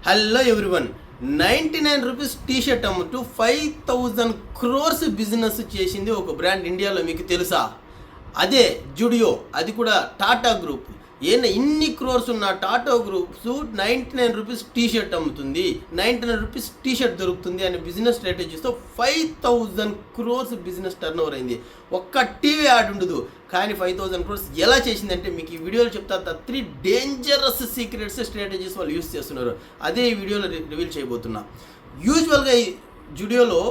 Hello everyone, 99 rupees T shirt అమ్ముతూ 5000 crores business చేసింది ఒక బ్రాండ్ ఇండియాలో. మీకు తెలుసా? అదే జుడియో. అది కూడా టాటా గ్రూప్. ఇన్ని క్రోర్స్ ఉన్న Tata groups 99 rupees T shirt అమ్ముతుంది, 99 రూపీస్ టీ షర్ట్ దొరుకుతుంది అనే బిజినెస్ స్ట్రాటజీస్తో 5000 crores బిజినెస్ టర్న్ ఓవర్ అయింది. ఒక్క టీవీ యాడ్ ఉండదు, కానీ 5000 crores ఎలా చేసిందంటే మీకు ఈ వీడియోలో చెప్తా. 3 డేంజరస్ సీక్రెట్స్ స్ట్రాటజీస్ వాళ్ళు యూస్ చేస్తున్నారు. అదే ఈ వీడియోలో రివీల్ చేయబోతున్నా. యూజువల్గా ఈ జుడియోలో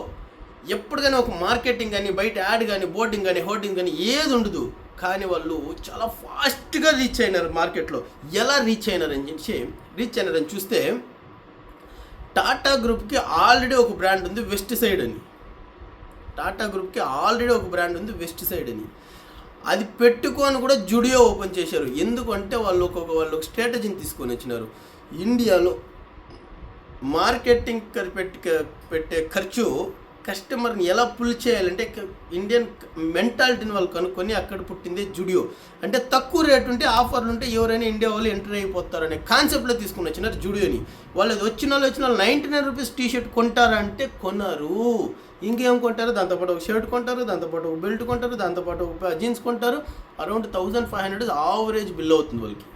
ఎప్పటికైనా ఒక మార్కెటింగ్ కానీ, బయట యాడ్ కానీ, బోర్డింగ్ కానీ, హోర్డింగ్ కానీ ఏది ఉండదు. కానీ వాళ్ళు చాలా ఫాస్ట్గా రీచ్ అయినారు మార్కెట్లో. ఎలా రీచ్ అయినారని చూస్తే, టాటా గ్రూప్కి ఆల్రెడీ ఒక బ్రాండ్ ఉంది వెస్ట్ సైడ్ అని. టాటా గ్రూప్కి ఆల్రెడీ ఒక బ్రాండ్ ఉంది వెస్ట్ సైడ్ అని. అది పెట్టుకొని కూడా జుడియో ఓపెన్ చేశారు. ఎందుకంటే వాళ్ళు ఒక స్ట్రాటజీని తీసుకొని వచ్చినారు. ఇండియాలో మార్కెటింగ్ పెట్టే ఖర్చు కస్టమర్ని ఎలా పుల్ చేయాలంటే ఇండియన్ మెంటాలిటీని వాళ్ళు కనుక్కొని అక్కడ పుట్టిందే జుడియో. అంటే తక్కువ రేటు ఉంటే, ఆఫర్లు ఉంటే ఎవరైనా ఇండియా వాళ్ళు ఎంటర్ అయిపోతారు అనే కాన్సెప్ట్లో తీసుకుని వచ్చినారు జుడియోని. వాళ్ళు వచ్చిన వాళ్ళు 99 రూపీస్ టీ షర్ట్ కొంటారంటే కొన్నారు. ఇంకేం కొంటారు? దాంతోపాటు ఒక షర్ట్ కొంటారు, దాంతోపాటు ఒక బెల్ట్ కొంటారు, దాంతోపాటు ఒక జీన్స్ కొంటారు. అరౌండ్ 1500 ఆవరేజ్ బిల్ అవుతుంది వాళ్ళకి.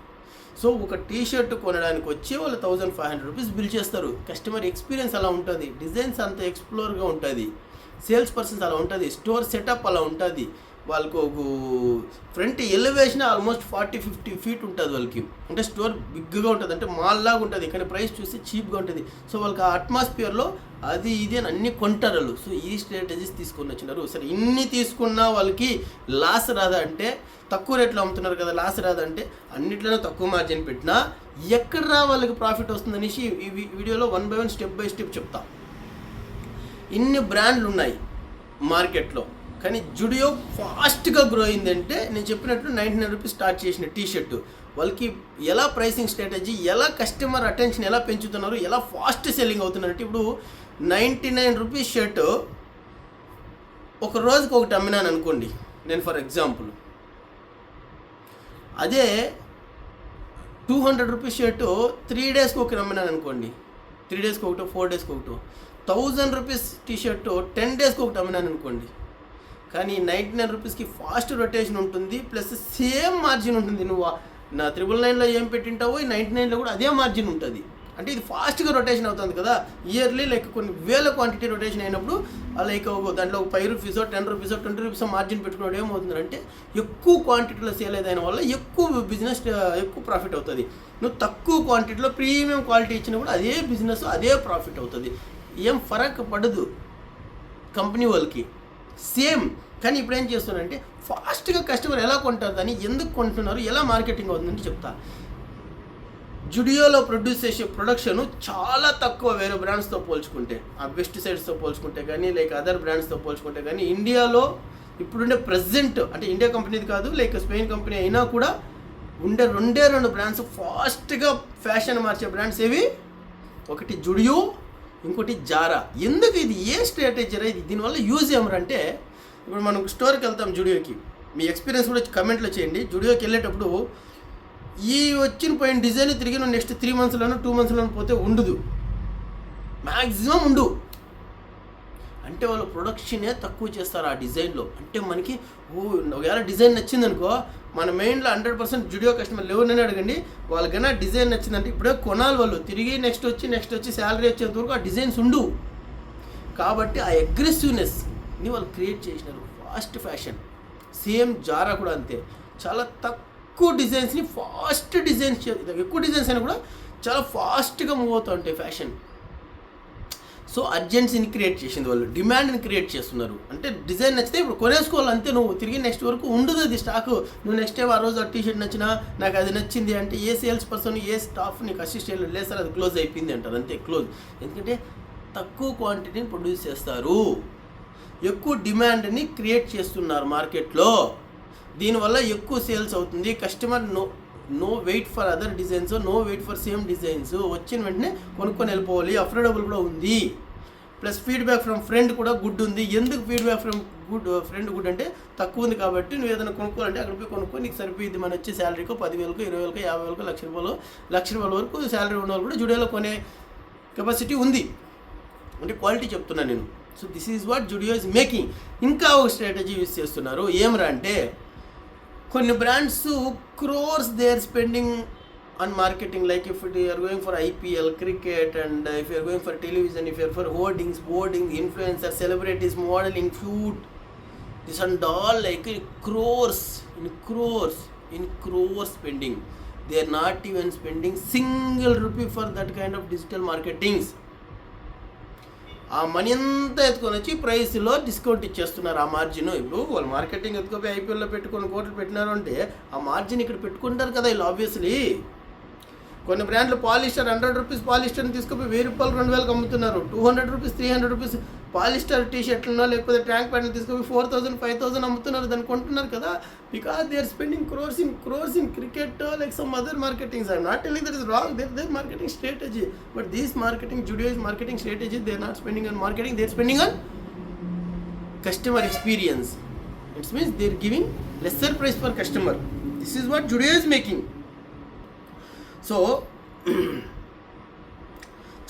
సో ఒక టీ షర్ట్ కొనడానికి వచ్చి వాళ్ళు 1500 రూపీస్ బిల్ చేస్తారు. కస్టమర్ ఎక్స్పీరియన్స్ అలా ఉంటుంది, డిజైన్స్ అంత ఎక్స్ప్లోర్గా ఉంటుంది, సేల్స్ పర్సన్స్ అలా ఉంటుంది, స్టోర్ సెటప్ అలా ఉంటుంది. వాళ్ళకు ఒక ఫ్రంట్ ఎలివేషన్ ఆల్మోస్ట్ 40-50 feet ఉంటుంది వాళ్ళకి. అంటే స్టోర్ బిగ్గా ఉంటుంది, అంటే మాల్ లాగా ఉంటుంది, కానీ ప్రైస్ చూస్తే చీప్గా ఉంటుంది. సో వాళ్ళకి ఆ అట్మాస్ఫియర్లో అది ఇది అని అన్నీ కొంటారు వాళ్ళు. సో ఈ స్ట్రాటజీస్ తీసుకొని వచ్చినారు. సరే, ఇన్ని తీసుకున్నా వాళ్ళకి లాస్ రాదా అంటే, తక్కువ రేట్లో అమ్ముతున్నారు కదా, లాస్ రాదంటే అన్నిట్లోనే తక్కువ మార్జిన్ పెట్టినా ఎక్కడ రా వాళ్ళకి ప్రాఫిట్ వస్తుందనేసి ఈ వీడియోలో 1 by 1 స్టెప్ బై స్టెప్ చెప్తా. ఇన్ని బ్రాండ్లు ఉన్నాయి మార్కెట్లో, కానీ జుడియో ఫాస్ట్గా గ్రో అయిందంటే నేను చెప్పినట్టు 99 రూపీస్ స్టార్ట్ చేసిన టీ షర్ట్. వాళ్ళకి ఎలా ప్రైసింగ్ స్ట్రాటజీ, ఎలా కస్టమర్ అటెన్షన్ ఎలా పెంచుతున్నారు, ఎలా ఫాస్ట్ సెల్లింగ్ అవుతున్నారంటే, ఇప్పుడు 99 రూపీస్ షర్ట్ ఒక రోజుకి ఒకటి అమ్మినాను అనుకోండి నేను, ఫర్ ఎగ్జాంపుల్. అదే 200 రూపీస్ షర్టు 3 డేస్కి ఒకటి అమ్మినాను అనుకోండి, 3 డేస్కి ఒకటో 4 డేస్కి ఒకటో. 1000 రూపీస్ టీ షర్టు 10 డేస్కి ఒకటి అమ్మినాను అనుకోండి. కానీ 99 రూపీస్కి ఫాస్ట్ రొటేషన్ ఉంటుంది, ప్లస్ సేమ్ మార్జిన్ ఉంటుంది. నువ్వు నా 999లో ఏం పెట్టింటావో ఈ 99లో కూడా అదే మార్జిన్ ఉంటుంది. అంటే ఇది ఫాస్ట్గా రొటేషన్ అవుతుంది కదా. ఇయర్లీ లైక్ కొన్ని వేల క్వాంటిటీ రొటేషన్ అయినప్పుడు లైక్ దాంట్లో ఒక 5 రూపీసో 10 రూపీసో 20 రూపీసో మార్జిన్ పెట్టుకోవడం ఏమవుతుందంటే, ఎక్కువ క్వాంటిటీలో సేల్ అయిన వల్ల ఎక్కువ బిజినెస్, ఎక్కువ ప్రాఫిట్ అవుతుంది. నువ్వు తక్కువ క్వాంటిటీలో ప్రీమియం క్వాలిటీ ఇచ్చినా కూడా అదే బిజినెస్, అదే ప్రాఫిట్ అవుతుంది. ఏం ఫరక్ పడదు కంపెనీ వాళ్ళకి, సేమ్. కానీ ఇప్పుడు ఏం చేస్తున్నారంటే, ఫాస్ట్గా కస్టమర్ ఎలా కొంటారు దాన్ని, ఎందుకు కొంటున్నారు, ఎలా మార్కెటింగ్ అవుతుందంటే చెప్తా. జుడియోలో ప్రొడ్యూస్ చేసే ప్రొడక్షన్ చాలా తక్కువ వేరే బ్రాండ్స్తో పోల్చుకుంటే, ఆ వెస్ట్ సైడ్స్తో పోల్చుకుంటే కానీ, లైక్ అదర్ బ్రాండ్స్తో పోల్చుకుంటే కానీ. ఇండియాలో ఇప్పుడుండే ప్రెజెంట్, అంటే ఇండియా కంపెనీది కాదు, లైక్ స్పెయిన్ కంపెనీ అయినా కూడా ఉండే 2 బ్రాండ్స్ ఫాస్ట్గా ఫ్యాషన్ మార్చే బ్రాండ్స్ ఏవి? ఒకటి జుడియో, ఇంకోటి జారా. ఎందుకు ఇది? ఏ స్ట్రాటజీ ఇది? దీనివల్ల యూజ్ ఏమరంటే, ఇప్పుడు మనం స్టోర్కి వెళ్తాం జుడియోకి, మీ ఎక్స్పీరియన్స్ కూడా కమెంట్లో చేయండి. జుడియోకి వెళ్ళేటప్పుడు ఈ పోయిన డిజైన్ తిరిగి నువ్వు నెక్స్ట్ 3 monthsలోనూ 2 monthsలోనూ పోతే ఉండదు, మ్యాక్సిమం ఉండు. అంటే వాళ్ళు ప్రొడక్షనే తక్కువ చేస్తారు ఆ డిజైన్లో. అంటే మనకి ఒకవేళ డిజైన్ నచ్చిందనుకో, మన మెయిన్లో 100% జుడియో కస్టమర్లు ఎవరినైనా అడగండి, వాళ్ళకైనా డిజైన్ నచ్చిందంటే ఇప్పుడే కొనాలి వాళ్ళు. తిరిగి నెక్స్ట్ వచ్చి శాలరీ వచ్చేంత వరకు ఆ డిజైన్స్ ఉండు. కాబట్టి ఆ అగ్రెసివ్నెస్ని వాళ్ళు క్రియేట్ చేసినారు. Fast fashion. సేమ్ జారా కూడా అంతే. చాలా తక్కువ డిజైన్స్ని ఫాస్ట్ డిజైన్స్, ఎక్కువ డిజైన్స్ అయినా కూడా చాలా ఫాస్ట్గా మూవ్ అవుతూ ఉంటాయి ఫ్యాషన్. సో అర్జెన్సీని క్రియేట్ చేసింది వాళ్ళు, డిమాండ్ని క్రియేట్ చేస్తున్నారు. అంటే డిజైన్ నచ్చితే ఇప్పుడు కొనేసుకోవాలి అంతే, నువ్వు తిరిగి నెక్స్ట్ వరకు ఉండదు అది స్టాక్. నువ్వు నెక్స్ట్ టైం ఆ రోజు ఆ టీ షర్ట్ నచ్చినా, నాకు అది నచ్చింది అంటే ఏ సేల్స్ పర్సన్, ఏ స్టాఫ్ నీకు అసిస్టెంట్ లేదు సార్, అది క్లోజ్ అయిపోయింది అంటారు, అంతే క్లోజ్. ఎందుకంటే తక్కువ క్వాంటిటీని ప్రొడ్యూస్ చేస్తారు, ఎక్కువ డిమాండ్ని క్రియేట్ చేస్తున్నారు మార్కెట్లో. దీనివల్ల ఎక్కువ సేల్స్ అవుతుంది. Customer no wait for other designs, no wait for same designs, వచ్చిన వెంటనే కొనుక్కొని వెళ్ళిపోవాలి. అఫోర్డబుల్ కూడా ఉంది, ప్లస్ ఫీడ్బ్యాక్ ఫ్రమ్ ఫ్రెండ్ కూడా గుడ్ ఉంది. ఎందుకు ఫీడ్బ్యాక్ ఫ్రమ్ ఫ్రెండ్ గుడ్ అంటే, తక్కువ ఉంది కాబట్టి నువ్వు ఏదైనా కొనుక్కోవాలంటే అక్కడ పోయి కొనుక్కో, నీకు సరిపోయింది. మన వచ్చే శాలరీకో 10,000, 20,000, 50,000, ₹1,00,000 వరకు శాలరీ ఉన్న వాళ్ళు కూడా జుడియోలో కొనే కెపాసిటీ ఉంది, అంటే క్వాలిటీ చెప్తున్నాను నేను. So this is what Zudio is making. ఇంకా ఒక స్ట్రాటజీ యూస్ చేస్తున్నారు. ఏమరా అంటే, కొన్ని brands crores they are spending on marketing, like if you are going for IPL, cricket, and if you are going for television, if you are for hoardings, influencers, celebrities, modeling, food, this and all, like in crores spending. They are not even spending single rupee for that kind of digital marketings. ఆ money అంతా ఎత్తుకొని వచ్చి ప్రైస్లో discount ఇచ్చేస్తున్నారు. ఆ margin ఇప్పుడు వాళ్ళు marketing ఎత్తుకొని ఐపీఎల్లో పెట్టుకొని కోట్లు పెట్టినారు అంటే ఆ మార్జిన్ ఇక్కడ పెట్టుకుంటారు కదా వీళ్ళు. ఆబ్వియస్లీ కొన్ని బ్రాండ్లు పాలిస్టర్ 100 రూపీస్ పాలిస్టర్ని తీసుకుపోయి 1000 రూపాయలు 2000కి అమ్ముతున్నారు. 200 రూపీస్ 300 రూపీస్ పాలిస్టర్ టీ షర్ట్లను లేకపోతే ట్యాంక్ ప్యాంట్లు తీసుకుపోయి 4000 5000 అమ్ముతున్నారు. దాన్ని కొంటున్నారు కదా, because they are spending crores in cricket like some other marketings. I'm not telling that is wrong, there marketing strategy, but these marketing Zudio is marketing strategy. They are not spending on marketing, they are spending on customer experience. It's means they are giving lesser price for customer. This is what Zudio is making. So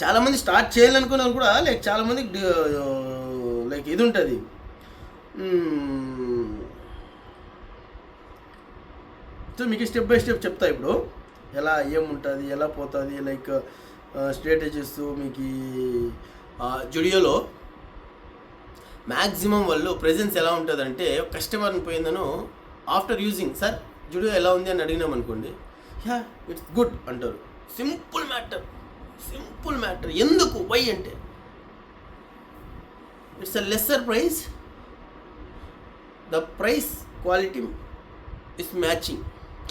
చాలామంది start చేయాలనుకున్న వాళ్ళు కూడా like చాలామంది like ఇది ఉంటుంది, so మీకు step by step చెప్తా ఇప్పుడు ఎలా ఏముంటుంది ఎలా పోతుంది లైక్ స్ట్రాటజీస్. మీకు జుడియోలో మ్యాక్సిమం వాళ్ళు ప్రెజెన్స్ ఎలా ఉంటుందంటే, కస్టమర్ని పోయిందను ఆఫ్టర్ యూజింగ్ సార్ జుడియో ఎలా ఉంది అని అడిగినాం అనుకోండి, యా ఇట్స్ గుడ్ అంటారు. Simple matter. ఎందుకు? వై అంటే it's a lesser price, the price quality is matching.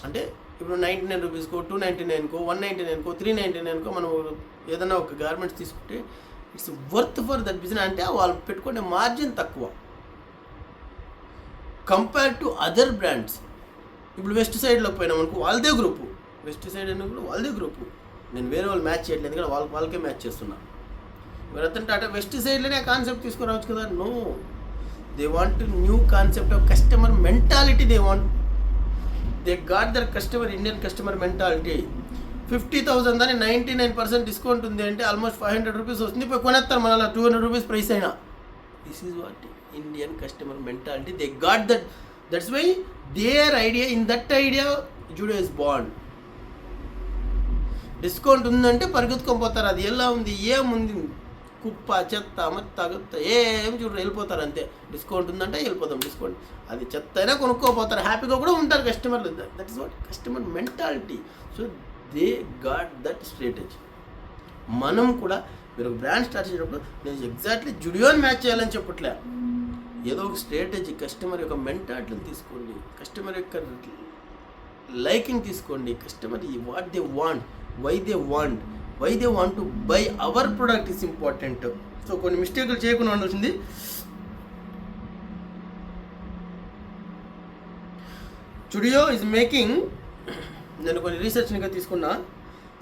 అంటే ఇప్పుడు 99 రూపీస్కో 299కో 199కో 399కో మనం ఏదైనా ఒక గార్మెంట్స్ తీసుకుంటే it's worth for that business. అంటే వాళ్ళు పెట్టుకునే మార్జిన్ తక్కువ కంపేర్ టు అదర్ బ్రాండ్స్. ఇప్పుడు వెస్ట్ సైడ్లో పోయినాం అనుకో, వాళ్ళదే గ్రూపు. వెస్ట్ సైడ్ అన్నప్పుడు వాళ్ళదే గ్రూపు. నేను వేరే వాళ్ళు మ్యాచ్ చేయట్లేదు, ఎందుకంటే వాళ్ళకే మ్యాచ్ చేస్తున్నా. మరి అతను టాటా వెస్ట్ సైడ్లోనే కాన్సెప్ట్ తీసుకురావచ్చు కదా. No, they want new concept of customer mentality. They got their customer Indian customer mentality. 50,000 దాన్ని 99% డిస్కౌంట్ ఉంది అంటే ఆల్మోస్ట్ 500 రూపీస్ వస్తుంది, పోయి కొనేస్తారు మన 200 రూపీస్ ప్రైస్ అయినా. This is what Indian customer mentality. They got that. That's why their idea, in that idea Zudio is brand. Discount ఉందంటే పరిగెత్తుకొని పోతారు. అది ఎలా ఉంది, ఏముంది, కుప్ప చెత్త మొత్త గుత్త ఏం చూడరు, వెళ్ళిపోతారు అంతే. డిస్కౌంట్ ఉందంటే వెళ్ళిపోతాం, డిస్కౌంట్ అది చెత్త అయినా కొనుక్కోపోతారు, హ్యాపీగా కూడా ఉంటారు కస్టమర్లు. That is what customer mentality. So they got that strategy. మనం కూడా మీరు ఒక బ్రాండ్ స్టార్ట్ చేసేటప్పుడు నేను ఎగ్జాక్ట్లీ జుడియోని మ్యాచ్ చేయాలని చెప్పట్లే, ఏదో ఒక స్ట్రాటజీ, కస్టమర్ యొక్క మెంటాలిటీని తీసుకోండి, కస్టమర్ యొక్క లైకింగ్ తీసుకోండి, customer what they want, why they want to buy our product is important. So కొన్ని మిస్టేక్లు చేయకుండా ఉండాల్సింది. జుడియో ఇస్ మేకింగ్, నేను కొన్ని రీసెర్చ్నిగా తీసుకున్నా,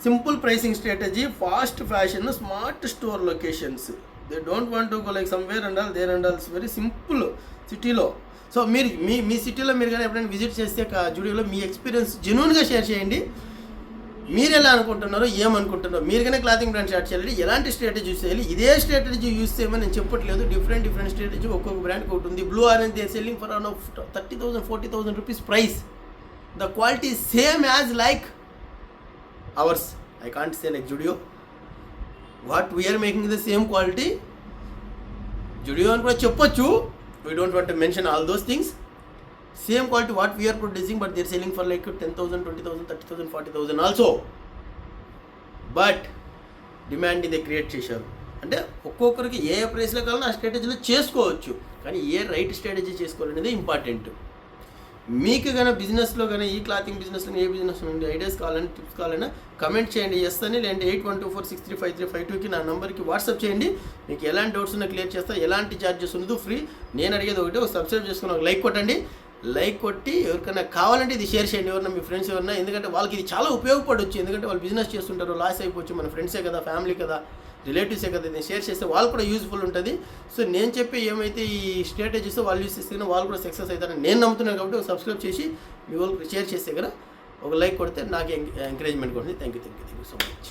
simple pricing strategy, fast fashion, smart store locations. They don't want to go like somewhere and all, there and all. Very simple సిటీలో. సో మీరు మీ సిటీలో మీరు కానీ ఎప్పుడైనా విజిట్ చేస్తే జుడియోలో మీ ఎక్స్పీరియన్స్ జెన్యూన్గా షేర్ చేయండి. మీరు ఎలా అనుకుంటున్నారో, ఏమనుకుంటున్నారో, మీరు కానీ క్లాతింగ్ బ్రాండ్ స్టార్ట్ చేయాలి, ఎలాంటి స్ట్రాటజీ యూస్ చేయాలి. ఇదే స్ట్రాటజీ యూస్ చేయమని నేను చెప్పట్లేదు. డిఫరెంట్ స్ట్రాటజీ ఒక్కొక్క బ్రాండ్కి ఒకటి ఉంది. Blue orange they selling for around 30,000 40,000 rupees price. The quality same as like ours. I can't say like Zudio. What we are making the same quality. Zudio అని కూడా చెప్పొచ్చు. We don't want to mention all those things. Same quality what we are producing, but they are selling for like 10,000, 20,000, 30,000, 40,000 also. But demand they create చేశారు. అంటే ఒక్కొక్కరికి ఏ ప్రైస్లో కావాలన్నా ఆ స్ట్రాటజీలో చేసుకోవచ్చు, కానీ ఏ రైట్ స్ట్రాటజీ చేసుకోవాలనేది ఇంపార్టెంట్. మీకు కానీ బిజినెస్లో కానీ ఈ క్లాతింగ్ బిజినెస్లో ఏ బిజినెస్ నుండి ఐడియాస్ కావాలని, టిప్స్ కావాలన్నా కమెంట్ చేయండి. ఎస్ అని, లేదంటే 8124635352కి నా నెంబర్కి వాట్సాప్ చేయండి. మీకు ఎలాంటి డౌట్స్ ఉన్నా క్లియర్ చేస్తా. ఎలాంటి ఛార్జెస్ ఉండదు, ఫ్రీ. నేను అడిగేది ఒకటి, ఒక సబ్స్క్రైబ్ చేసుకుని ఒక లైక్ కొట్టండి. లైక్ కొట్టి ఎవరికైనా కావాలంటే ఇది షేర్ చేయండి, ఎవరన్నా మీ ఫ్రెండ్స్ ఎవరన్నా. ఎందుకంటే వాళ్ళకి ఇది చాలా ఉపయోగపడవచ్చు. ఎందుకంటే వాళ్ళు బిజినెస్ చేస్తుంటారు, లాస్ అయిపోవచ్చు. మన ఫ్రెండ్సే కదా, ఫ్యామిలీ కదా, రిలేటివ్సే కదా. ఇది షేర్ చేస్తే వాళ్ళు కూడా యూజ్ఫుల్ ఉంటుంది. సో నేను చెప్పి ఏమైతే ఈ స్ట్రాటజీస్ వాళ్ళు యూస్ చేస్తే వాళ్ళు కూడా సక్సెస్ అవుతారని నేను నమ్ముతున్నాను. కాబట్టి ఒక సబ్స్క్రైబ్ చేసి మీ వాళ్ళకి షేర్ చేస్తే కదా, ఒక లైక్ కొడితే నాకు ఎంకరేజ్మెంట్ కొడుతుంది. Thank you so much.